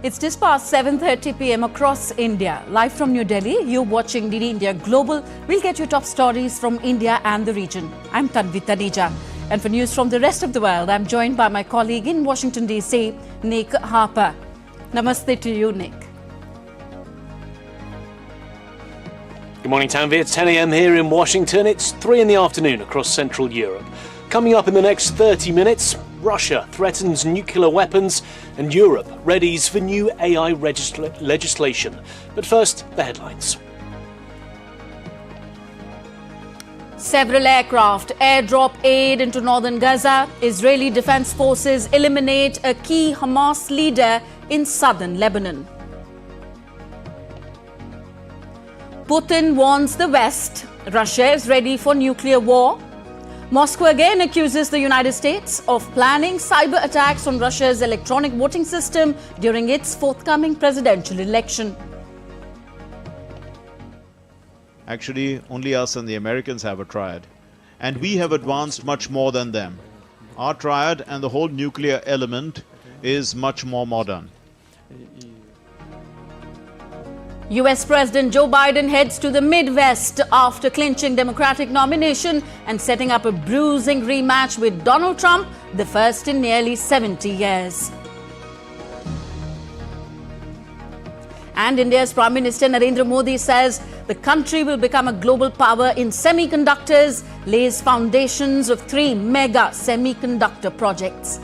It's just past 7:30 p.m. across India. Live from New Delhi, you're watching DD India Global. We'll get you top stories from India and the region. I'm Tanvi Taneja. And for news from the rest of the world, I'm joined by my colleague in Washington, D.C., Nick Harper. Namaste to you, Nick. Good morning, Tanvi. It's 10 a.m. here in Washington. It's 3 in the afternoon across Central Europe. Coming up in the next 30 minutes, Russia threatens nuclear weapons and Europe readies for new AI legislation. But first, the headlines. Several aircraft airdrop aid into northern Gaza. Israeli defense forces eliminate a key Hamas leader in southern Lebanon. Putin warns the West. Russia is ready for nuclear war. Moscow again accuses the United States of planning cyber attacks on Russia's electronic voting system during its forthcoming presidential election. Actually, only us and the Americans have a triad. And we have advanced much more than them. Our triad and the whole nuclear element is much more modern. US President Joe Biden heads to the Midwest after clinching Democratic nomination and setting up a bruising rematch with Donald Trump, the first in nearly 70 years. And India's Prime Minister Narendra Modi says the country will become a global power in semiconductors, lays foundations of 3 mega semiconductor projects.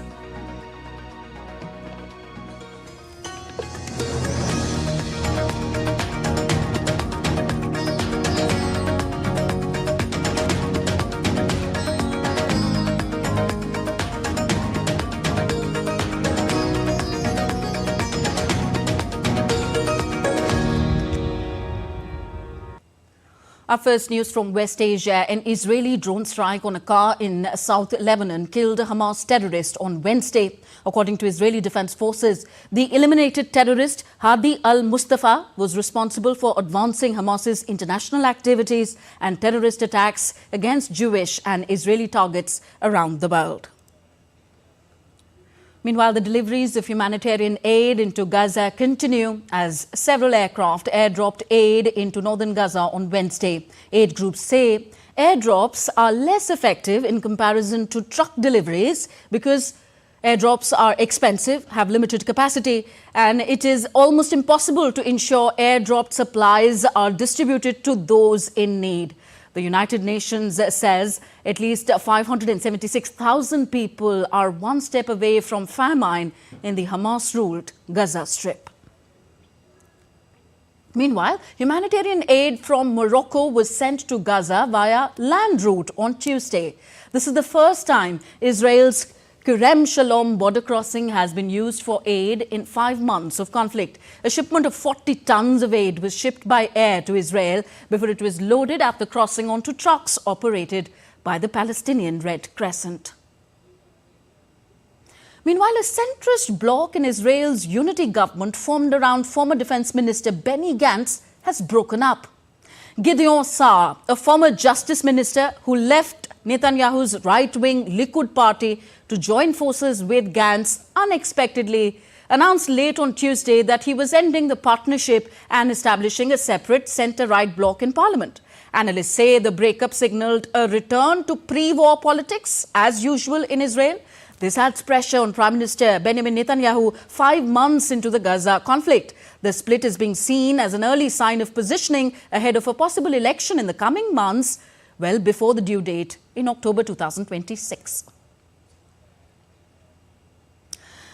Our first news from West Asia. An Israeli drone strike on a car in South Lebanon killed a Hamas terrorist on Wednesday. According to Israeli Defense Forces, the eliminated terrorist Hadi al-Mustafa was responsible for advancing Hamas's international activities and terrorist attacks against Jewish and Israeli targets around the world. Meanwhile, the deliveries of humanitarian aid into Gaza continue as several aircraft airdropped aid into northern Gaza on Wednesday. Aid groups say airdrops are less effective in comparison to truck deliveries because airdrops are expensive, have limited capacity, and it is almost impossible to ensure airdropped supplies are distributed to those in need. The United Nations says at least 576,000 people are one step away from famine in the Hamas-ruled Gaza Strip. Meanwhile, humanitarian aid from Morocco was sent to Gaza via land route on Tuesday. This is the first time Israel's Kerem Shalom border crossing has been used for aid in 5 months of conflict. A shipment of 40 tons of aid was shipped by air to Israel before it was loaded at the crossing onto trucks operated by the Palestinian Red Crescent. Meanwhile, a centrist bloc in Israel's unity government formed around former Defense Minister Benny Gantz has broken up. Gideon Saar, a former justice minister who left Netanyahu's right-wing Likud party to join forces with Gantz, unexpectedly announced late on Tuesday that he was ending the partnership and establishing a separate centre-right bloc in parliament. Analysts say the breakup signalled a return to pre-war politics, as usual in Israel. This adds pressure on Prime Minister Benjamin Netanyahu 5 months into the Gaza conflict. The split is being seen as an early sign of positioning ahead of a possible election in the coming months, well before the due date in October 2026.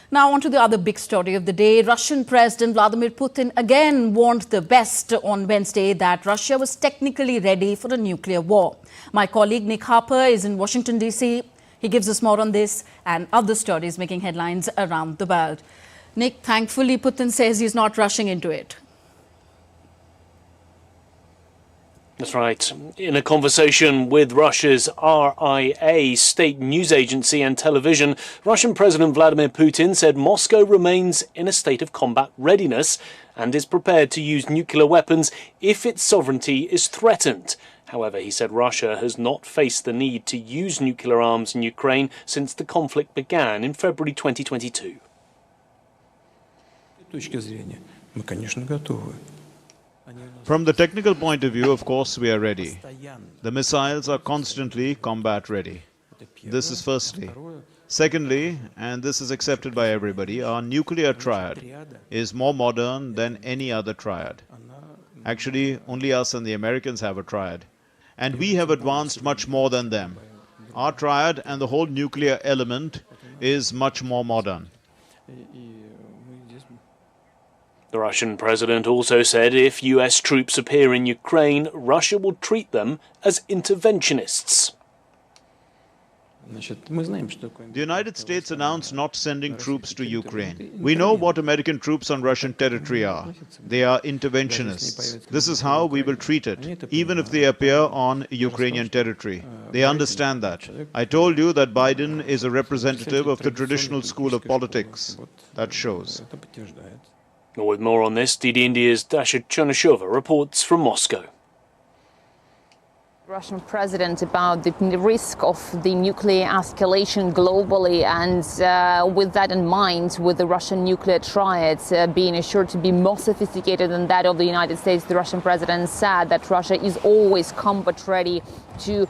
Now on to the other big story of the day. Russian President Vladimir Putin again warned the West on Wednesday that Russia was technically ready for a nuclear war. My colleague Nick Harper is in Washington, D.C. He gives us more on this and other stories making headlines around the world. Nick, thankfully Putin says he's not rushing into it. That's right. In a conversation with Russia's RIA, state news agency and television, Russian President Vladimir Putin said Moscow remains in a state of combat readiness and is prepared to use nuclear weapons if its sovereignty is threatened. However, he said Russia has not faced the need to use nuclear arms in Ukraine since the conflict began in February 2022. From the technical point of view, of course, we are ready. The missiles are constantly combat ready. This is firstly. Secondly, and this is accepted by everybody, our nuclear triad is more modern than any other triad. Actually, only us and the Americans have a triad. And we have advanced much more than them. Our triad and the whole nuclear element is much more modern. The Russian president also said if US troops appear in Ukraine, Russia will treat them as interventionists. The United States announced not sending troops to Ukraine. We know what American troops on Russian territory are. They are interventionists. This is how we will treat it, even if they appear on Ukrainian territory. They understand that. I told you that Biden is a representative of the traditional school of politics. That shows. With more on this, DD India's Dasha Chernyshova reports from Moscow. Russian president about the risk of the nuclear escalation globally, and with that in mind, with the Russian nuclear triads being assured to be more sophisticated than that of the United States, the Russian president said that Russia is always combat ready to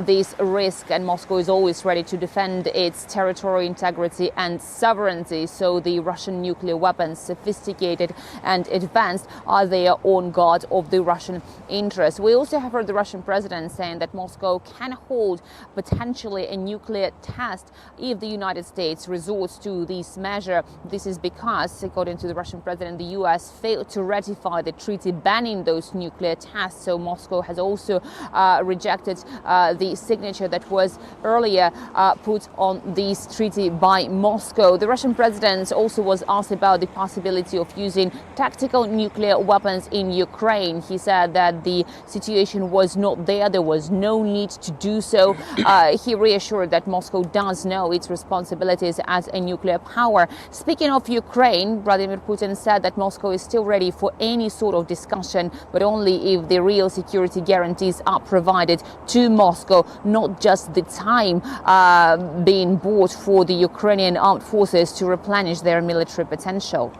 this risk, and Moscow is always ready to defend its territorial integrity and sovereignty. So the Russian nuclear weapons, sophisticated and advanced, are there on guard of the Russian interests. We also have heard the Russian president saying that Moscow can hold potentially a nuclear test if the United States resorts to this measure. This is because, according to the Russian president, the US failed to ratify the treaty banning those nuclear tests. So Moscow has also rejected the signature that was earlier put on this treaty by Moscow. The Russian president also was asked about the possibility of using tactical nuclear weapons in Ukraine. He said that the situation was not there. There was no need to do so. He reassured that Moscow does know its responsibilities as a nuclear power. Speaking of Ukraine, Vladimir Putin said that Moscow is still ready for any sort of discussion, but only if the real security guarantees are provided to Moscow, not just the time being bought for the Ukrainian armed forces to replenish their military potential.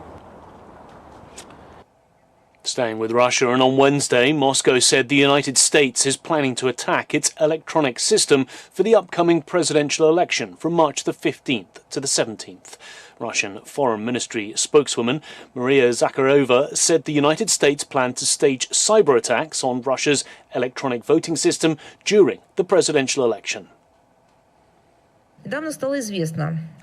Staying with Russia, and on Wednesday, Moscow said the United States is planning to attack its electronic system for the upcoming presidential election from March the 15th to the 17th. Russian Foreign Ministry spokeswoman Maria Zakharova said the United States planned to stage cyber attacks on Russia's electronic voting system during the presidential election.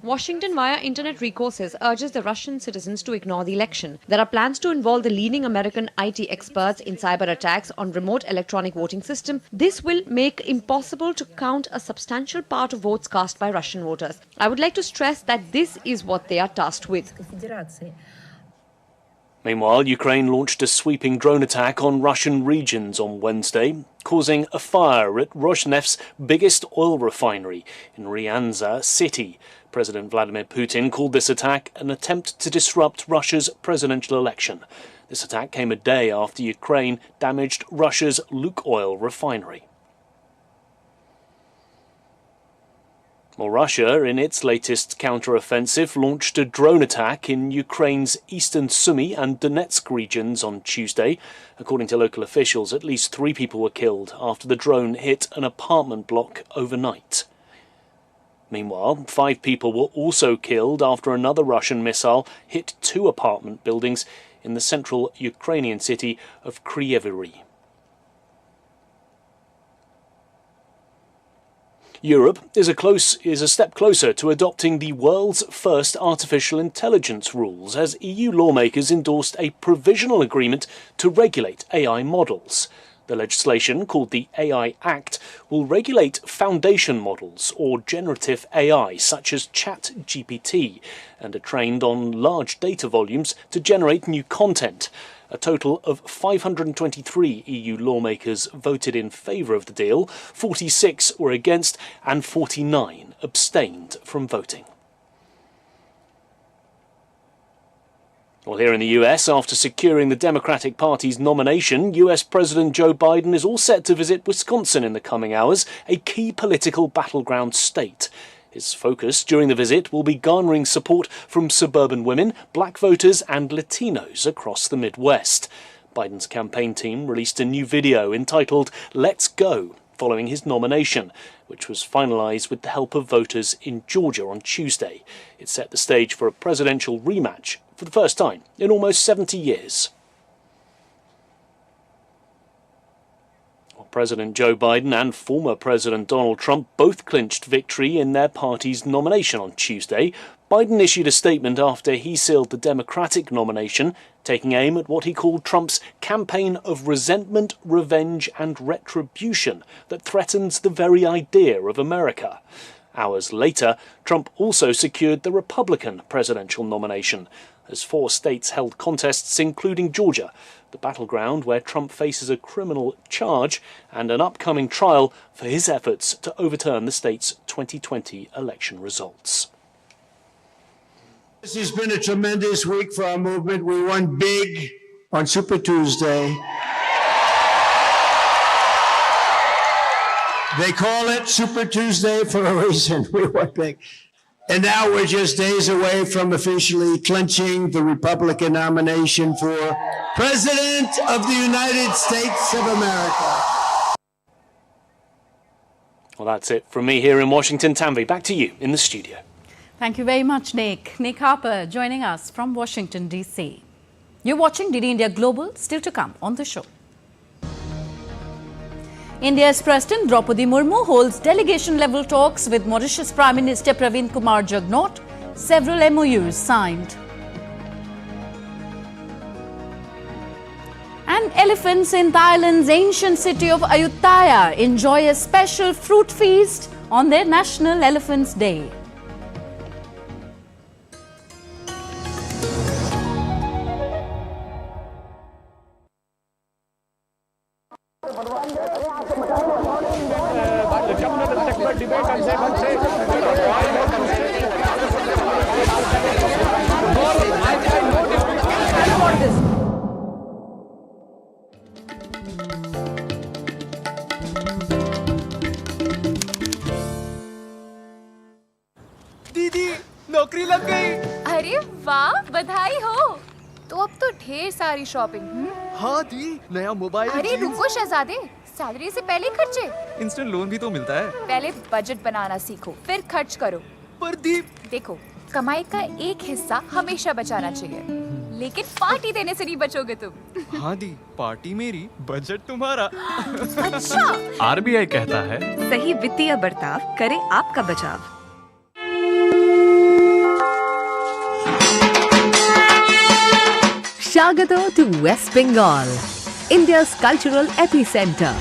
Washington, via internet recourses, urges the Russian citizens to ignore the election. There are plans to involve the leading American IT experts in cyber attacks on remote electronic voting system. This will make impossible to count a substantial part of votes cast by Russian voters. I would like to stress that this is what they are tasked with. Meanwhile, Ukraine launched a sweeping drone attack on Russian regions on Wednesday, causing a fire at Rosneft's biggest oil refinery in Ryazan city. President Vladimir Putin called this attack an attempt to disrupt Russia's presidential election. This attack came a day after Ukraine damaged Russia's Lukoil refinery. Well, Russia, in its latest counter-offensive, launched a drone attack in Ukraine's eastern Sumy and Donetsk regions on Tuesday. According to local officials, at least 3 people were killed after the drone hit an apartment block overnight. Meanwhile, 5 people were also killed after another Russian missile hit 2 apartment buildings in the central Ukrainian city of Kryvyi. Europe is a step closer to adopting the world's first artificial intelligence rules as EU lawmakers endorsed a provisional agreement to regulate AI models. The legislation, called the AI Act, will regulate foundation models or generative AI such as ChatGPT and are trained on large data volumes to generate new content. A total of 523 EU lawmakers voted in favour of the deal, 46 were against and 49 abstained from voting. Well, here in the US, after securing the Democratic Party's nomination, US President Joe Biden is all set to visit Wisconsin in the coming hours, a key political battleground state. His focus during the visit will be garnering support from suburban women, black voters and Latinos across the Midwest. Biden's campaign team released a new video entitled "Let's Go" following his nomination, which was finalised with the help of voters in Georgia on Tuesday. It set the stage for a presidential rematch for the first time in almost 70 years. President Joe Biden and former President Donald Trump both clinched victory in their party's nomination on Tuesday. Biden issued a statement after he sealed the Democratic nomination, taking aim at what he called Trump's campaign of resentment, revenge and retribution that threatens the very idea of America. Hours later, Trump also secured the Republican presidential nomination, as 4 states held contests, including Georgia, the battleground where Trump faces a criminal charge and an upcoming trial for his efforts to overturn the state's 2020 election results. This has been a tremendous week for our movement. We won big on Super Tuesday. They call it Super Tuesday for a reason. We won big. And now we're just days away from officially clinching the Republican nomination for President of the United States of America. Well, that's it from me here in Washington. Tanvi, back to you in the studio. Thank you very much, Nick. Nick Harper joining us from Washington, D.C. You're watching DD India Global, still to come on the show. India's President Draupadi Murmu holds delegation-level talks with Mauritius Prime Minister Praveen Kumar Jugnauth. Several MOUs signed. And elephants in Thailand's ancient city of Ayutthaya enjoy a special fruit feast on their National Elephants Day. दीदी नौकरी लग गई। अरे वाह, बधाई हो। तो अब तो ढेर सारी शॉपिंग। हाँ दी, नया मोबाइल। अरे रुको शहजादे, सैलरी से पहले खर्चे। इंस्टेंट लोन भी तो मिलता है। पहले बजट बनाना सीखो, फिर खर्च करो। पर दी, देखो, कमाई का एक हिस्सा हमेशा बचाना चाहिए, लेकिन पार्टी देने से नहीं बचोगे तुम। हाँ दी, पार्टी मेरी, बजट तुम्हारा। अच्छा। आरबीआई कहता है, सही वित्तीय बर्ताव करे आपका बचाव। Shagato to West Bengal, India's cultural epicenter.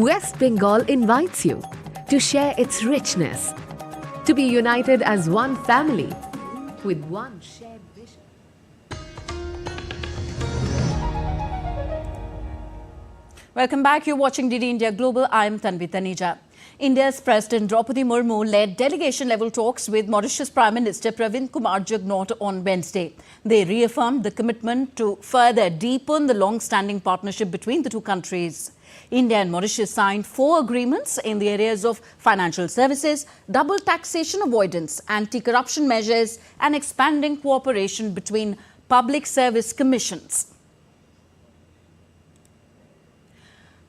West Bengal invites you to share its richness, to be united as one family with one shared vision. Welcome back. You're watching DD India Global. I'm Tanvi Taneja. India's President Draupadi Murmu led delegation-level talks with Mauritius Prime Minister Praveen Kumar Jugnauth on Wednesday. They reaffirmed the commitment to further deepen the long-standing partnership between the two countries. India and Mauritius signed 4 agreements in the areas of financial services, double taxation avoidance, anti-corruption measures, and expanding cooperation between public service commissions.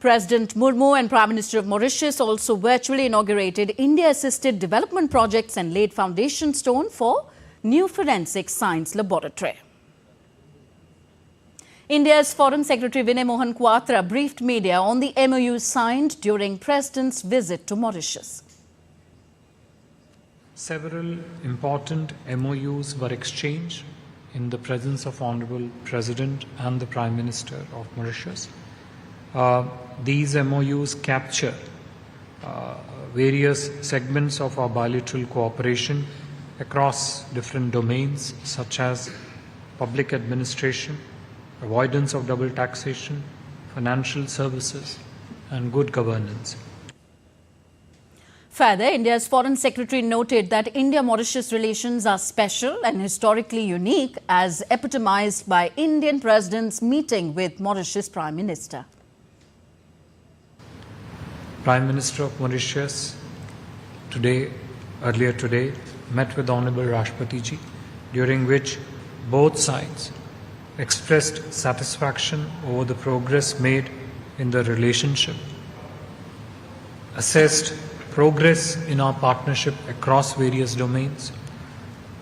President Murmu and Prime Minister of Mauritius also virtually inaugurated India-assisted development projects and laid foundation stone for new forensic science laboratory. India's Foreign Secretary Vinay Mohan Kwatra briefed media on the MOU signed during President's visit to Mauritius. Several important MOUs were exchanged in the presence of Honorable President and the Prime Minister of Mauritius. These MOUs capture various segments of our bilateral cooperation across different domains such as public administration, avoidance of double taxation, financial services, and good governance. Further, India's Foreign Secretary noted that India-Mauritius relations are special and historically unique, as epitomized by Indian President's meeting with Mauritius Prime Minister. Prime Minister of Mauritius earlier today, met with Honorable Rashtrapati Ji, during which both sides expressed satisfaction over the progress made in the relationship, assessed progress in our partnership across various domains,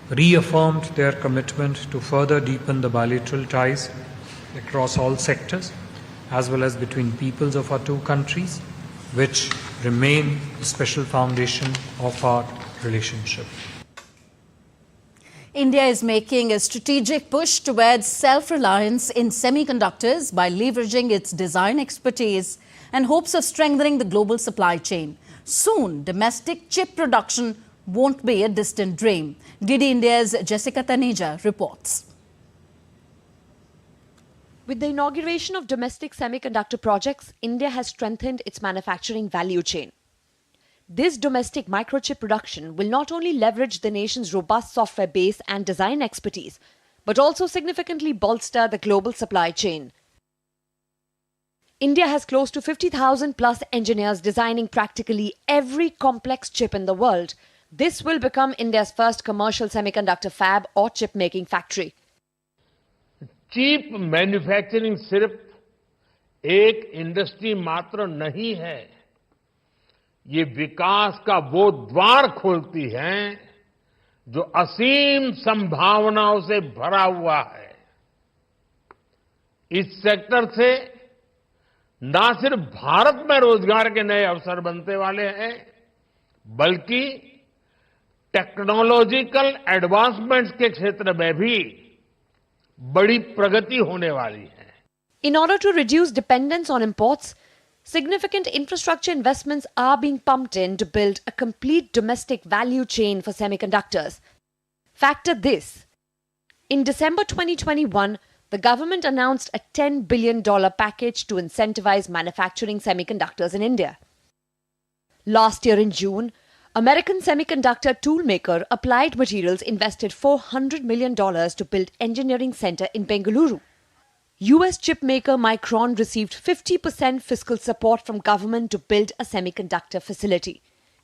reaffirmed their commitment to further deepen the bilateral ties across all sectors, as well as between peoples of our two countries, which remain the special foundation of our relationship. India is making a strategic push towards self-reliance in semiconductors by leveraging its design expertise and hopes of strengthening the global supply chain. Soon, domestic chip production won't be a distant dream. DD India's Jessica Taneja reports. With the inauguration of domestic semiconductor projects, India has strengthened its manufacturing value chain. This domestic microchip production will not only leverage the nation's robust software base and design expertise, but also significantly bolster the global supply chain. India has close to 50,000 plus engineers designing practically every complex chip in the world. This will become India's first commercial semiconductor fab or chip making factory. Chip manufacturing सिर्फ एक industry मात्र नहीं है, ये विकास का वो द्वार खोलती है जो असीम संभावनाओं से भरा हुआ है। इस सेक्टर से न सिर्फ भारत में रोजगार के नए अवसर बनने वाले हैं, बल्कि टेक्नोलॉजिकल एडवांसमेंट्स के क्षेत्र में भी बड़ी प्रगति होने वाली है। In order to reduce dependence on imports, significant infrastructure investments are being pumped in to build a complete domestic value chain for semiconductors. Factor this. In December 2021, the government announced a $10 billion package to incentivize manufacturing semiconductors in India. Last year in June, American semiconductor toolmaker Applied Materials invested $400 million to build engineering center in Bengaluru. US chipmaker Micron received 50% fiscal support from government to build a semiconductor facility.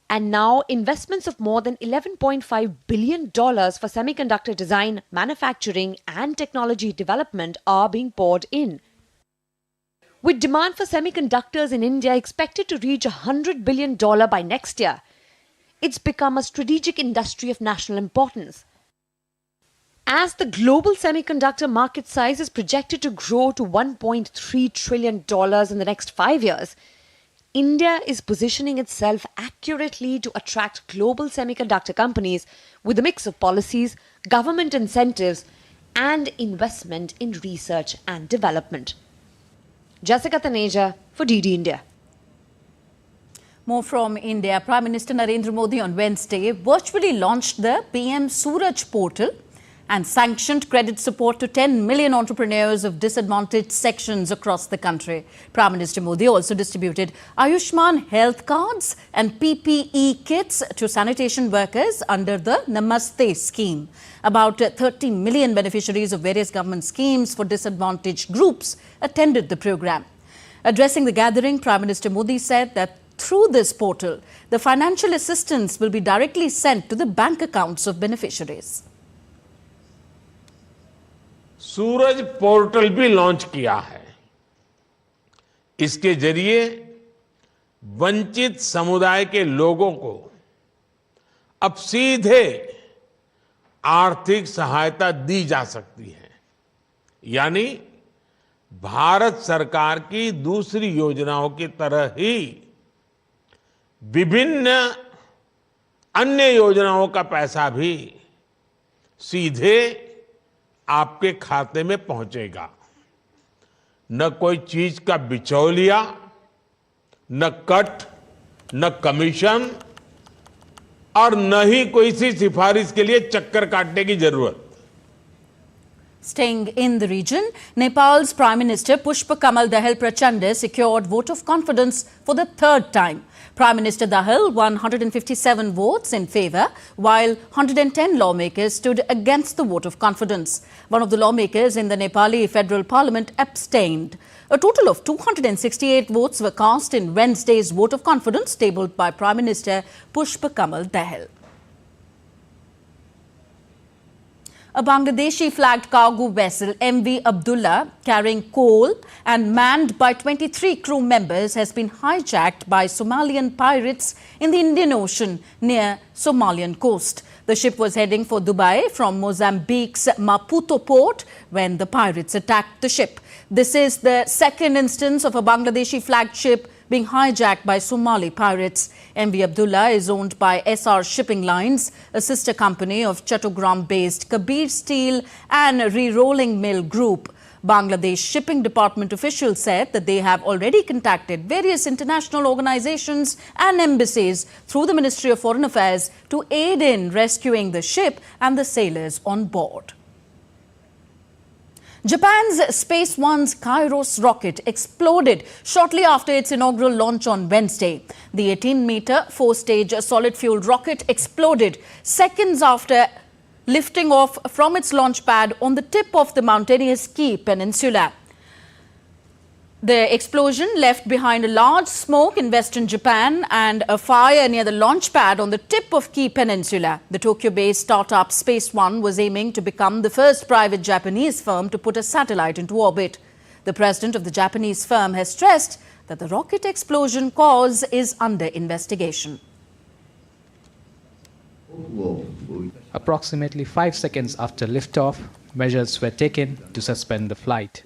And now investments of more than $11.5 billion for semiconductor design, manufacturing and technology development are being poured in. With demand for semiconductors in India expected to reach $100 billion by next year, it's become a strategic industry of national importance. As the global semiconductor market size is projected to grow to $1.3 trillion in the next 5 years, India is positioning itself accurately to attract global semiconductor companies with a mix of policies, government incentives, and investment in research and development. Jessica Taneja for DD India. More from India. Prime Minister Narendra Modi on Wednesday virtually launched the PM Suraj portal and sanctioned credit support to 10 million entrepreneurs of disadvantaged sections across the country. Prime Minister Modi also distributed Ayushman health cards and PPE kits to sanitation workers under the Namaste scheme. About 30 million beneficiaries of various government schemes for disadvantaged groups attended the program. Addressing the gathering, Prime Minister Modi said that through this portal, the financial assistance will be directly sent to the bank accounts of beneficiaries. Suraj portal भी launch किया है। इसके जरिए वंचित समुदाय के लोगों को अब सीधे आर्थिक सहायता दी जा सकती है, यानी भारत सरकार की दूसरी योजनाओं की तरह ही विभिन्न अन्य योजनाओं का पैसा भी सीधे आपके खाते में पहुंचेगा। न कोई चीज का बिचौलिया, न कट, न कमीशन और न ही कोई सी सिफारिश के लिए चक्कर काटने की जरूरत। Staying in the region, Nepal's Prime Minister Pushpa Kamal Dahal Prachanda secured vote of confidence for the third time. Prime Minister Dahal won 157 votes in favour, while 110 lawmakers stood against the vote of confidence. One of the lawmakers in the Nepali Federal Parliament abstained. A total of 268 votes were cast in Wednesday's vote of confidence tabled by Prime Minister Pushpa Kamal Dahal. A Bangladeshi flagged cargo vessel MV Abdullah carrying coal and manned by 23 crew members has been hijacked by Somalian pirates in the Indian Ocean near Somalian coast. The ship was heading for Dubai from Mozambique's Maputo port when the pirates attacked the ship. This is the second instance of a Bangladeshi flagged ship being hijacked by Somali pirates. MV Abdullah is owned by SR Shipping Lines, a sister company of Chattogram-based Kabir Steel and Re-Rolling Mill Group. Bangladesh Shipping Department officials said that they have already contacted various international organizations and embassies through the Ministry of Foreign Affairs to aid in rescuing the ship and the sailors on board. Japan's Space One's Kairos rocket exploded shortly after its inaugural launch on Wednesday. The 18-meter, four-stage solid-fueled rocket exploded seconds after lifting off from its launch pad on the tip of the mountainous Ski Peninsula. The explosion left behind a large smoke in western Japan and a fire near the launch pad on the tip of Ski Peninsula. The Tokyo-based startup Space One was aiming to become the first private Japanese firm to put a satellite into orbit. The president of the Japanese firm has stressed that the rocket explosion cause is under investigation. Approximately 5 seconds after liftoff, measures were taken to suspend the flight.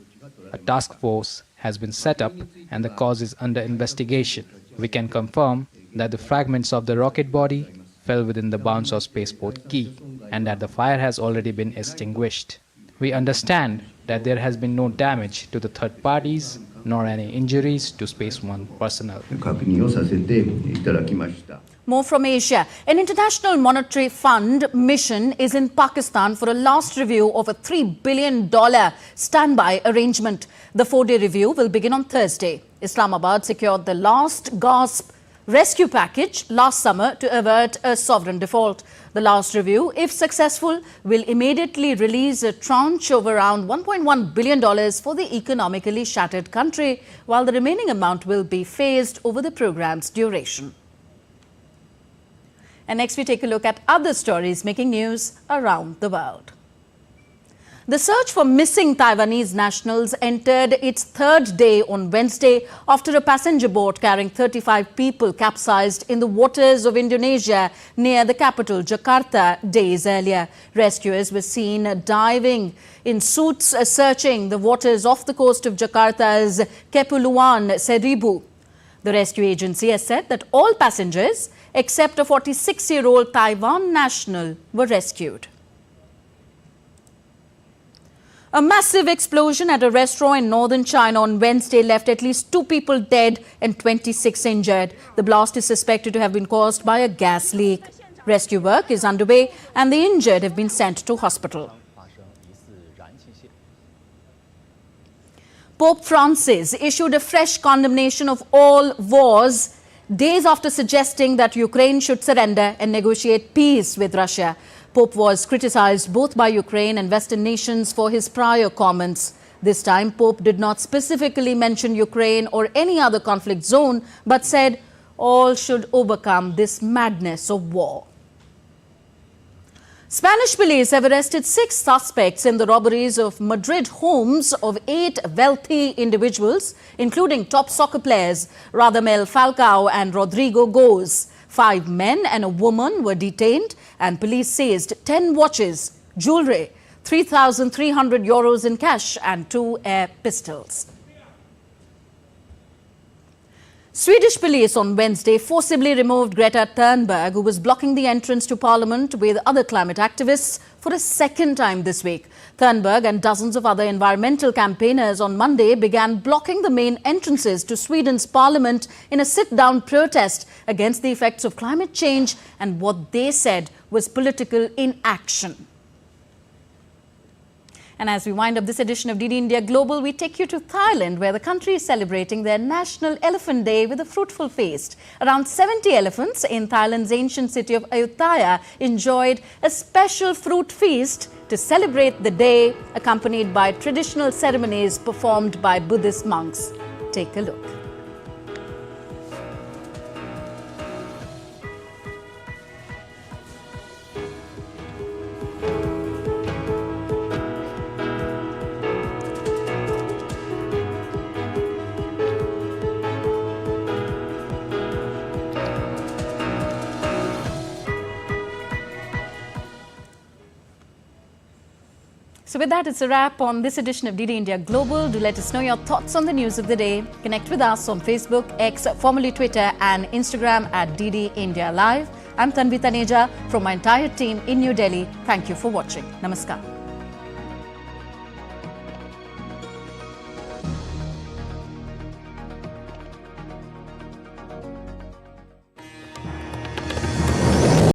A task force has been set up and the cause is under investigation. We can confirm that the fragments of the rocket body fell within the bounds of Spaceport Key and that the fire has already been extinguished. We understand that there has been no damage to the third parties nor any injuries to Space One personnel. More from Asia. An International Monetary Fund mission is in Pakistan for a last review of a $3 billion standby arrangement. The 4-day review will begin on Thursday. Islamabad secured the last gasp rescue package last summer to avert a sovereign default. The last review, if successful, will immediately release a tranche of around $1.1 billion for the economically shattered country, while the remaining amount will be phased over the program's duration. And next we take a look at other stories making news around the world. The search for missing Taiwanese nationals entered its third day on Wednesday after a passenger boat carrying 35 people capsized in the waters of Indonesia near the capital Jakarta days earlier. Rescuers were seen diving in suits searching the waters off the coast of Jakarta's Kepulauan Seribu. The rescue agency has said that all passengers except a 46-year-old Taiwan national were rescued. A massive explosion at a restaurant in northern China on Wednesday left at least 2 people dead and 26 injured. The blast is suspected to have been caused by a gas leak. Rescue work is underway and the injured have been sent to hospital. Pope Francis issued a fresh condemnation of all wars days after suggesting that Ukraine should surrender and negotiate peace with Russia. Pope was criticized both by Ukraine and Western nations for his prior comments. This time, Pope did not specifically mention Ukraine or any other conflict zone, but said all should overcome this madness of war. Spanish police have arrested 6 suspects in the robberies of Madrid homes of 8 wealthy individuals, including top soccer players Radamel Falcao and Rodrigo Goes. 5 men and a woman were detained and police seized 10 watches, jewelry, €3,300 in cash and 2 air pistols. Swedish police on Wednesday forcibly removed Greta Thunberg, who was blocking the entrance to parliament with other climate activists for a second time this week. Thunberg and dozens of other environmental campaigners on Monday began blocking the main entrances to Sweden's parliament in a sit-down protest against the effects of climate change and what they said was political inaction. And as we wind up this edition of DD India Global, we take you to Thailand, where the country is celebrating their National Elephant Day with a fruitful feast. Around 70 elephants in Thailand's ancient city of Ayutthaya enjoyed a special fruit feast to celebrate the day, accompanied by traditional ceremonies performed by Buddhist monks. Take a look. So with that, it's a wrap on this edition of DD India Global. Do let us know your thoughts on the news of the day. Connect with us on Facebook, X, formerly Twitter, and Instagram at DD India Live. I'm Tanvi Taneja from my entire team in New Delhi. Thank you for watching. Namaskar.